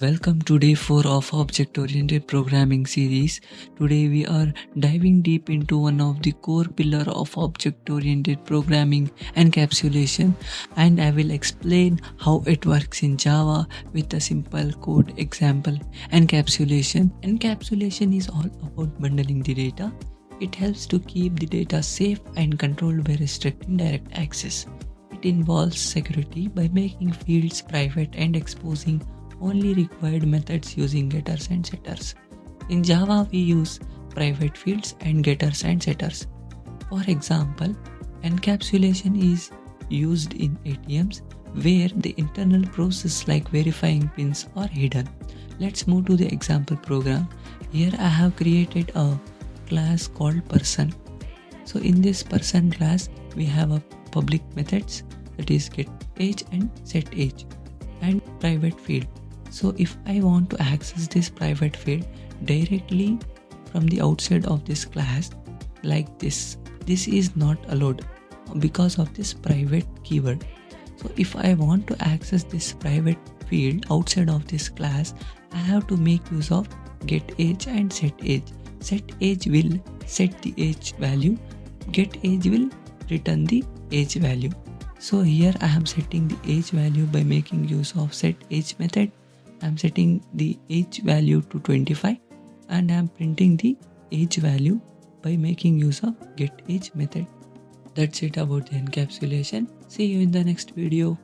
Welcome to day 4 of Object-Oriented Programming series. Today we are diving deep into one of the core pillars of Object-Oriented Programming, encapsulation, and I will explain how it works in Java with a simple code example. Encapsulation. Encapsulation is all about bundling the data. It helps to keep the data safe and controlled by restricting direct access. It involves security by making fields private and exposing only required methods using getters and setters. In Java, we use private fields and getters and setters. For example, encapsulation is used in ATMs where the internal process like verifying pins are hidden. Let's move to the example program. Here I have created a class called person. So in this person class, we have a public methods, that is getAge and setAge, and private field. So if I want to access this private field directly from the outside of this class like this is not allowed because of this private keyword. So if I want to access this private field outside of this class, I have to make use of getAge and setAge. setAge will set the age value, getAge will return the age value. So here I am setting the age value by making use of setAge method. I am setting the age value to 25 and I am printing the age value by making use of getAge method. That's it about the encapsulation. See you in the next video.